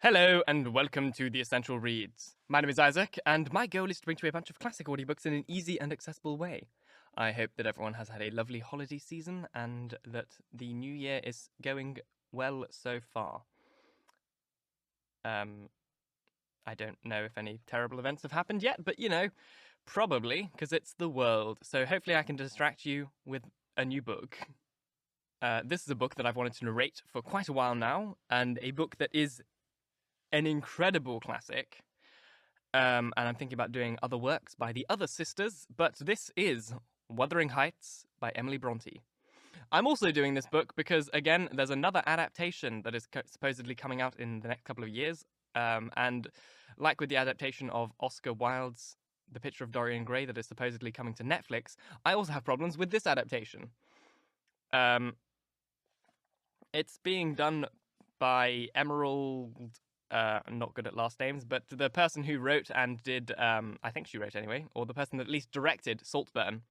Hello and welcome to The Essential Reads. My name is Isaac, and my goal is to bring to you a bunch of classic audiobooks in an easy and accessible way. I hope that everyone has had a lovely holiday season and that the new year is going well so far. I don't know if any terrible events have happened yet, but probably, because it's the world. So hopefully I can distract you with a new book. This is a book that I've wanted to narrate for quite a while now, and a book that is an incredible classic, and I'm thinking about doing other works by the other sisters, but this is Wuthering Heights by Emily Brontë. I'm also doing this book because, again, there's another adaptation that is supposedly coming out in the next couple of years, and like with the adaptation of Oscar Wilde's The Picture of Dorian Gray that is supposedly coming to Netflix, I also have problems with this adaptation. It's being done by Emerald... I'm not good at last names, but the person who wrote and did, I think she wrote anyway, or the person that at least directed Saltburn.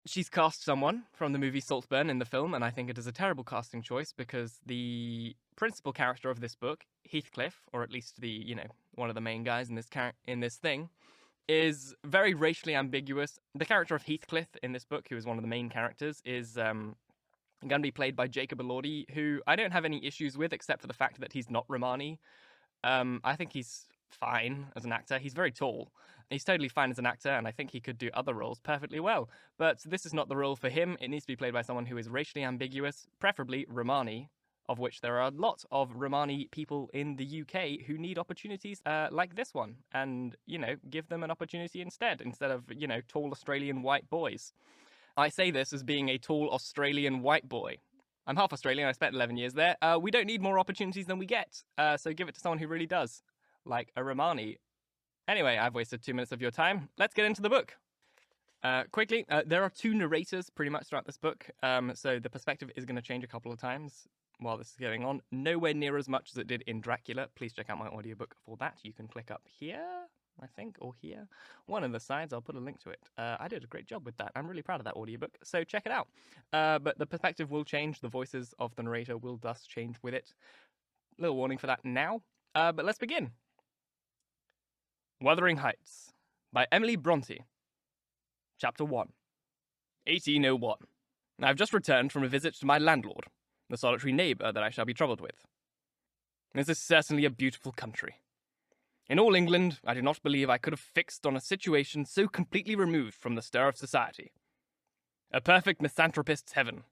She's cast someone from the movie Saltburn in the film, and I think it is a terrible casting choice because the principal character of this book, Heathcliff, or at least one of the main guys in this thing, is very racially ambiguous. The character of Heathcliff in this book, who is one of the main characters, is going to be played by Jacob Elordi, who I don't have any issues with, except for the fact that he's not Romani. I think he's fine as an actor. He's very tall. He's totally fine as an actor, and I think he could do other roles perfectly well. But this is not the role for him. It needs to be played by someone who is racially ambiguous, preferably Romani, of which there are a lot of Romani people in the UK who need opportunities like this one. And, give them an opportunity instead of, tall Australian white boys. I say this as being a tall Australian white boy. I'm half Australian, I spent 11 years there. We don't need more opportunities than we get, so give it to someone who really does, like a Romani. Anyway, I've wasted 2 minutes of your time. Let's get into the book. Quickly, there are two narrators pretty much throughout this book, so the perspective is going to change a couple of times while this is going on. Nowhere near as much as it did in Dracula. Please check out my audiobook for that. You can click up here, I think, or here. One of the sides, I'll put a link to it. I did a great job with that. I'm really proud of that audiobook, so check it out. But the perspective will change. The voices of the narrator will thus change with it. Little warning for that now. But let's begin. Wuthering Heights by Emily Brontë. Chapter 1. 1801. I've just returned from a visit to my landlord, the solitary neighbour that I shall be troubled with. This is certainly a beautiful country. In all England, I do not believe I could have fixed on a situation so completely removed from the stir of society. A perfect misanthropist's heaven.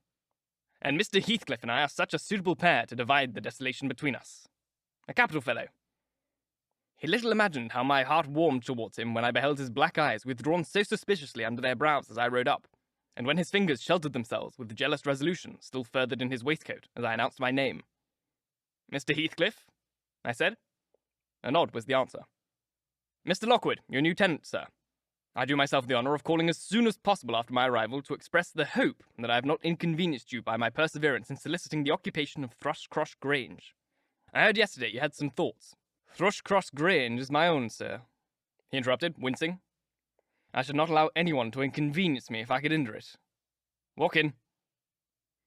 And Mr. Heathcliff and I are such a suitable pair to divide the desolation between us. A capital fellow. He little imagined how my heart warmed towards him when I beheld his black eyes withdrawn so suspiciously under their brows as I rode up, and when his fingers sheltered themselves with jealous resolution still furthered in his waistcoat as I announced my name. Mr. Heathcliff? I said. A nod was the answer. Mr. Lockwood, your new tenant, sir. I do myself the honour of calling as soon as possible after my arrival to express the hope that I have not inconvenienced you by my perseverance in soliciting the occupation of Thrushcross Grange. I heard yesterday you had some thoughts. Thrushcross Grange is my own, sir, he interrupted, wincing. I should not allow anyone to inconvenience me if I could hinder it. Walk in.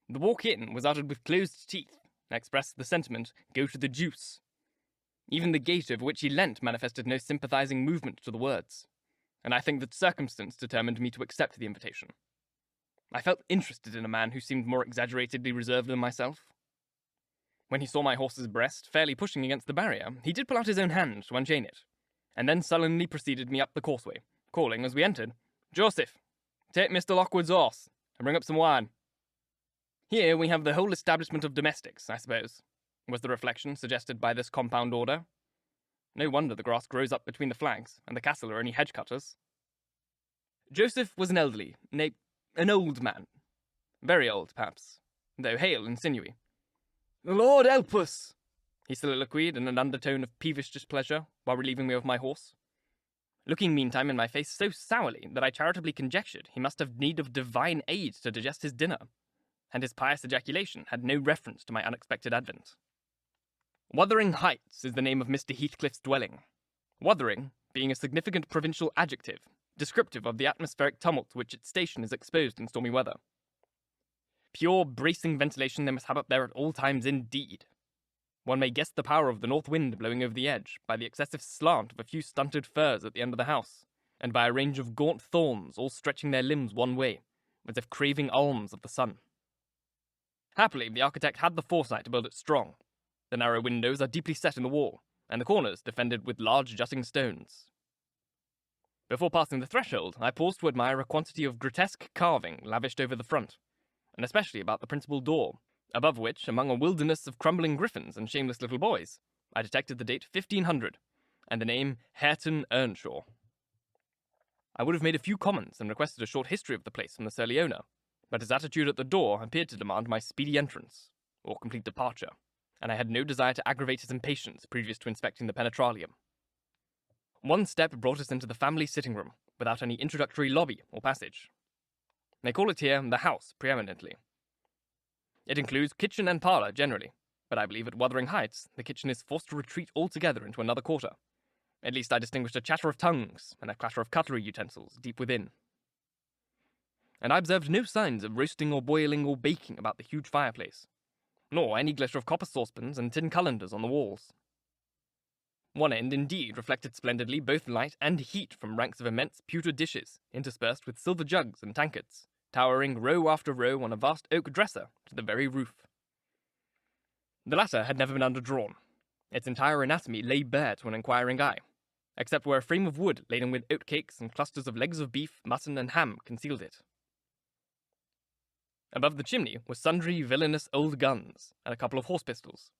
The walk in was uttered with closed teeth, and expressed the sentiment, go to the deuce. Even the gait over which he leant manifested no sympathizing movement to the words, and I think that circumstance determined me to accept the invitation. I felt interested in a man who seemed more exaggeratedly reserved than myself. When he saw my horse's breast fairly pushing against the barrier, he did pull out his own hand to unchain it, and then sullenly preceded me up the causeway, calling as we entered, Joseph, take Mr. Lockwood's horse, and bring up some wine. Here we have the whole establishment of domestics, I suppose, was the reflection suggested by this compound order. No wonder the grass grows up between the flags, and the castle are only hedge cutters. Joseph was an elderly, nay, an old man. Very old, perhaps, though hale and sinewy. The Lord help us, he soliloquized in an undertone of peevish displeasure, while relieving me of my horse, looking meantime in my face so sourly that I charitably conjectured he must have need of divine aid to digest his dinner, and his pious ejaculation had no reference to my unexpected advent. Wuthering Heights is the name of Mr. Heathcliff's dwelling, Wuthering being a significant provincial adjective, descriptive of the atmospheric tumult to which its station is exposed in stormy weather. Pure bracing ventilation they must have up there at all times indeed. One may guess the power of the north wind blowing over the edge by the excessive slant of a few stunted firs at the end of the house, and by a range of gaunt thorns all stretching their limbs one way, as if craving alms of the sun. Happily, the architect had the foresight to build it strong. The narrow windows are deeply set in the wall, and the corners defended with large jutting stones. Before passing the threshold, I paused to admire a quantity of grotesque carving lavished over the front, and especially about the principal door, above which, among a wilderness of crumbling griffins and shameless little boys, I detected the date 1500, and the name Hareton Earnshaw. I would have made a few comments and requested a short history of the place from the surly owner, but his attitude at the door appeared to demand my speedy entrance, or complete departure, and I had no desire to aggravate his impatience previous to inspecting the penetralium. One step brought us into the family sitting room, without any introductory lobby or passage. They call it here the house, preeminently. It includes kitchen and parlour generally, but I believe at Wuthering Heights the kitchen is forced to retreat altogether into another quarter. At least I distinguished a chatter of tongues and a clatter of cutlery utensils deep within. And I observed no signs of roasting or boiling or baking about the huge fireplace, nor any glitter of copper saucepans and tin cullenders on the walls. One end, indeed, reflected splendidly both light and heat from ranks of immense pewter dishes, interspersed with silver jugs and tankards, towering row after row on a vast oak dresser to the very roof. The latter had never been underdrawn. Its entire anatomy lay bare to an inquiring eye, except where a frame of wood laden with oatcakes and clusters of legs of beef, mutton, and ham concealed it. Above the chimney were sundry villainous old guns and a couple of horse pistols,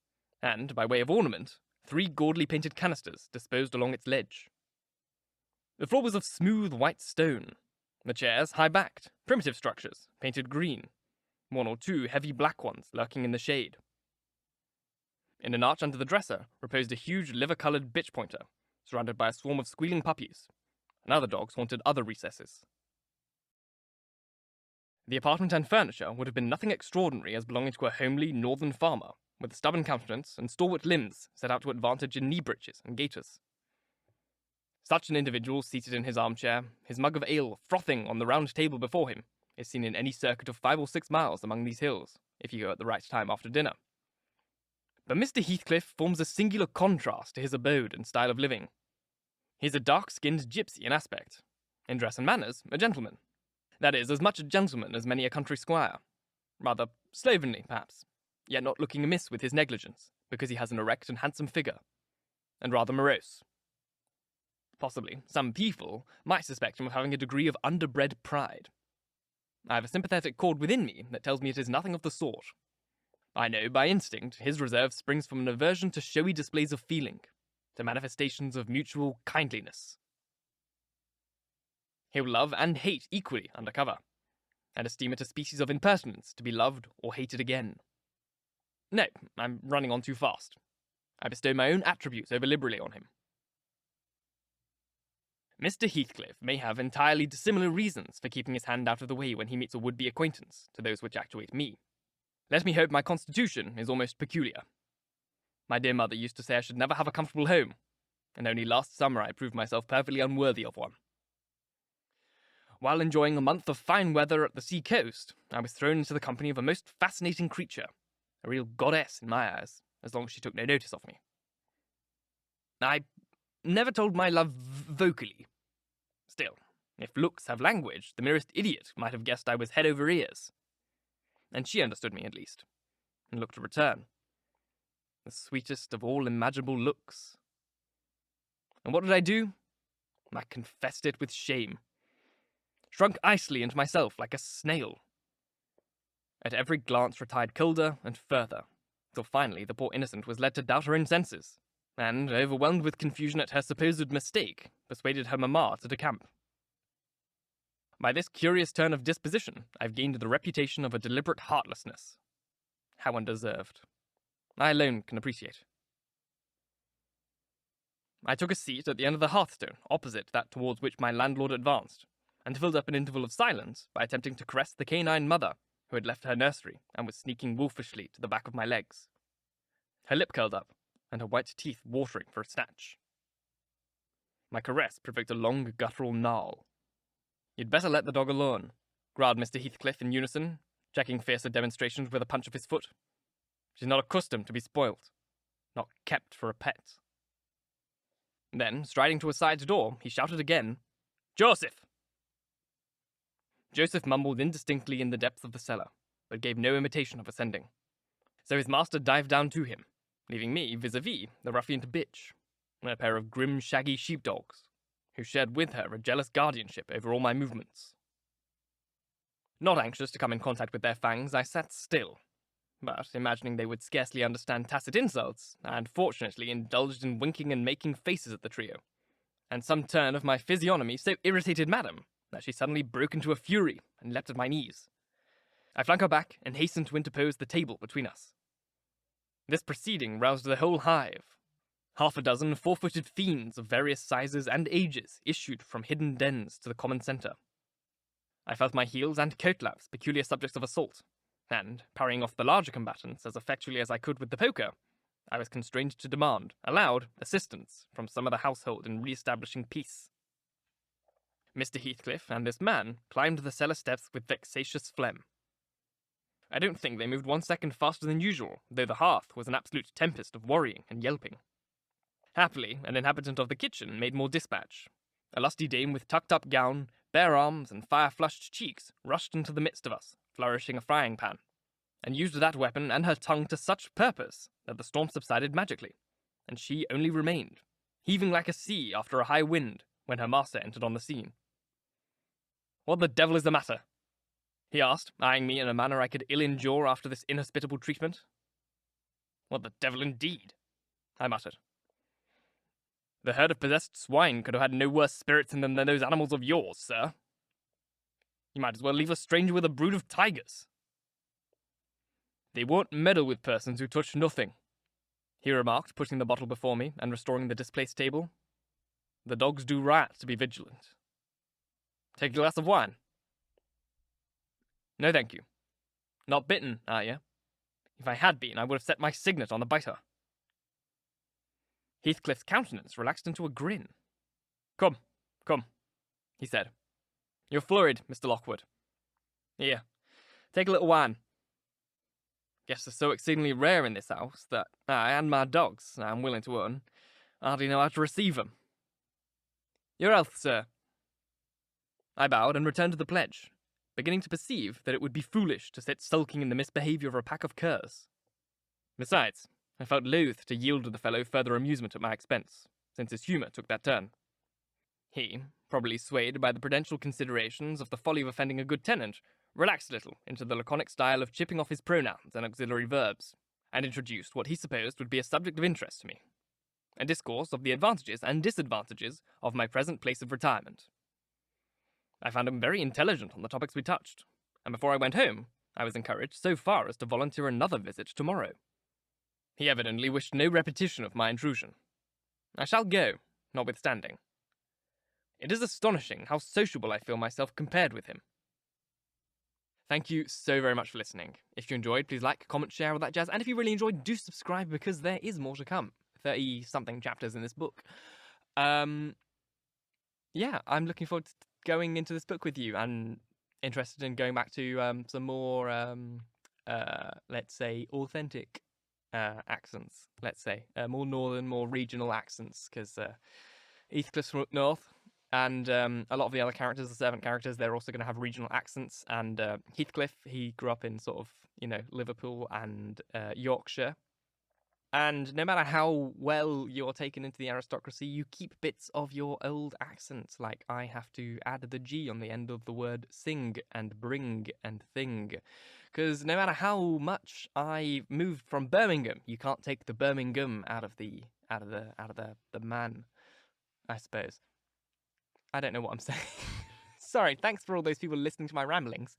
and, by way of ornament, 3 gaudily painted canisters disposed along its ledge. The floor was of smooth white stone, the chairs high-backed, primitive structures, painted green, 1 or 2 heavy black ones lurking in the shade. In an arch under the dresser reposed a huge liver-coloured bitch-pointer, surrounded by a swarm of squealing puppies, and other dogs haunted other recesses. The apartment and furniture would have been nothing extraordinary as belonging to a homely northern farmer, with a stubborn countenance and stalwart limbs set out to advantage in knee breeches and gaiters. Such an individual seated in his armchair, his mug of ale frothing on the round table before him, is seen in any circuit of 5 or 6 miles among these hills, if you go at the right time after dinner. But Mr. Heathcliff forms a singular contrast to his abode and style of living. He is a dark-skinned gipsy in aspect, in dress and manners a gentleman. That is, as much a gentleman as many a country squire. Rather slovenly, perhaps, yet not looking amiss with his negligence, because he has an erect and handsome figure, and rather morose. Possibly, some people might suspect him of having a degree of underbred pride. I have a sympathetic chord within me that tells me it is nothing of the sort. I know, by instinct, his reserve springs from an aversion to showy displays of feeling, to manifestations of mutual kindliness. He'll love and hate equally under cover, and esteem it a species of impertinence to be loved or hated again. No, I'm running on too fast. I bestow my own attributes over liberally on him. Mr. Heathcliff may have entirely dissimilar reasons for keeping his hand out of the way when he meets a would-be acquaintance to those which actuate me. Let me hope my constitution is almost peculiar. My dear mother used to say I should never have a comfortable home, and only last summer I proved myself perfectly unworthy of one. While enjoying a month of fine weather at the sea coast, I was thrown into the company of a most fascinating creature, a real goddess in my eyes, as long as she took no notice of me. I never told my love vocally. Still, if looks have language, the merest idiot might have guessed I was head over ears. And she understood me, at least, and looked to return. The sweetest of all imaginable looks. And what did I do? I confessed it with shame. Shrunk icily into myself like a snail. At every glance retired colder and further, till finally the poor innocent was led to doubt her own senses, and, overwhelmed with confusion at her supposed mistake, persuaded her mamma to decamp. By this curious turn of disposition, I've gained the reputation of a deliberate heartlessness. How undeserved. I alone can appreciate. I took a seat at the end of the hearthstone, opposite that towards which my landlord advanced, and filled up an interval of silence by attempting to caress the canine mother, who had left her nursery and was sneaking wolfishly to the back of my legs. Her lip curled up, and her white teeth watering for a snatch. My caress provoked a long guttural gnarl. You'd better let the dog alone, growled Mr. Heathcliff in unison, checking fiercer demonstrations with a punch of his foot. She's not accustomed to be spoilt. not kept for a pet. Then, striding to a side door, he shouted again, "Joseph!" Joseph mumbled indistinctly in the depths of the cellar, but gave no imitation of ascending. So his master dived down to him, leaving me vis-a-vis the ruffianed bitch, a pair of grim, shaggy sheepdogs, who shared with her a jealous guardianship over all my movements. Not anxious to come in contact with their fangs, I sat still, but imagining they would scarcely understand tacit insults, and fortunately indulged in winking and making faces at the trio, and some turn of my physiognomy so irritated Madam that she suddenly broke into a fury and leapt at my knees. I flung her back and hastened to interpose the table between us. This proceeding roused the whole hive. Half a dozen four-footed fiends of various sizes and ages issued from hidden dens to the common centre. I felt my heels and coat-laps peculiar subjects of assault, and, parrying off the larger combatants as effectually as I could with the poker, I was constrained to demand, aloud, assistance from some of the household in re-establishing peace. Mr. Heathcliff and this man climbed the cellar steps with vexatious phlegm. I don't think they moved 1 second faster than usual, though the hearth was an absolute tempest of worrying and yelping. Happily, an inhabitant of the kitchen made more dispatch. A lusty dame with tucked-up gown, bare arms, and fire-flushed cheeks rushed into the midst of us, flourishing a frying-pan, and used that weapon and her tongue to such purpose that the storm subsided magically, and she only remained, heaving like a sea after a high wind, when her master entered on the scene. "What the devil is the matter?" he asked, eyeing me in a manner I could ill endure after this inhospitable treatment. "What the devil indeed?" I muttered. "The herd of possessed swine could have had no worse spirits in them than those animals of yours, sir. You might as well leave a stranger with a brood of tigers." "They won't meddle with persons who touch nothing," he remarked, putting the bottle before me and restoring the displaced table. "The dogs do right to be vigilant. Take a glass of wine?" "No, thank you. Not bitten, are you? If I had been, I would have set my signet on the biter." Heathcliff's countenance relaxed into a grin. Come, he said. "You're flurried, Mr. Lockwood. Here, take a little wine. Guess they're so exceedingly rare in this house that I and my dogs, I'm willing to own, hardly know how to receive them. Your health, sir." I bowed and returned to the pledge, beginning to perceive that it would be foolish to sit sulking in the misbehaviour of a pack of curs. Besides, I felt loath to yield to the fellow further amusement at my expense, since his humour took that turn. He, probably swayed by the prudential considerations of the folly of offending a good tenant, relaxed a little into the laconic style of chipping off his pronouns and auxiliary verbs, and introduced what he supposed would be a subject of interest to me, a discourse of the advantages and disadvantages of my present place of retirement. I found him very intelligent on the topics we touched, and before I went home, I was encouraged so far as to volunteer another visit tomorrow. He evidently wished no repetition of my intrusion. I shall go, notwithstanding. It is astonishing how sociable I feel myself compared with him. Thank you so very much for listening. If you enjoyed, please like, comment, share, all that jazz. And if you really enjoyed, do subscribe because there is more to come. 30-something chapters in this book. Yeah, I'm looking forward to going into this book with you and interested in going back to some more, let's say, authentic accents, let's say. More northern, more regional accents, because Heathcliff's from up north. And a lot of the other characters, the servant characters, they're also going to have regional accents. And Heathcliff, he grew up in sort of, Liverpool and Yorkshire. And no matter how well you're taken into the aristocracy, you keep bits of your old accent. Like, I have to add the G on the end of the word sing and bring and thing. Because no matter how much I moved from Birmingham, you can't take the Birmingham out of the man, I suppose. I don't know what I'm saying. Sorry, thanks for all those people listening to my ramblings.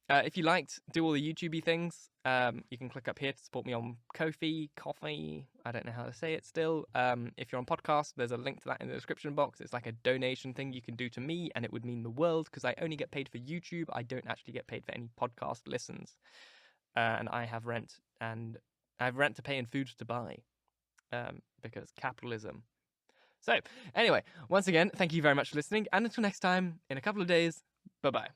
If you liked, do all the YouTubey things. You can click up here to support me on Ko-fi, Coffee. I don't know how to say it still. If you're on podcast, there's a link to that in the description box. It's like a donation thing you can do to me, and it would mean the world because I only get paid for YouTube. I don't actually get paid for any podcast listens. And I have rent, and I have rent to pay and food to buy because capitalism. So, anyway, once again, thank you very much for listening, and until next time, in a couple of days, bye-bye.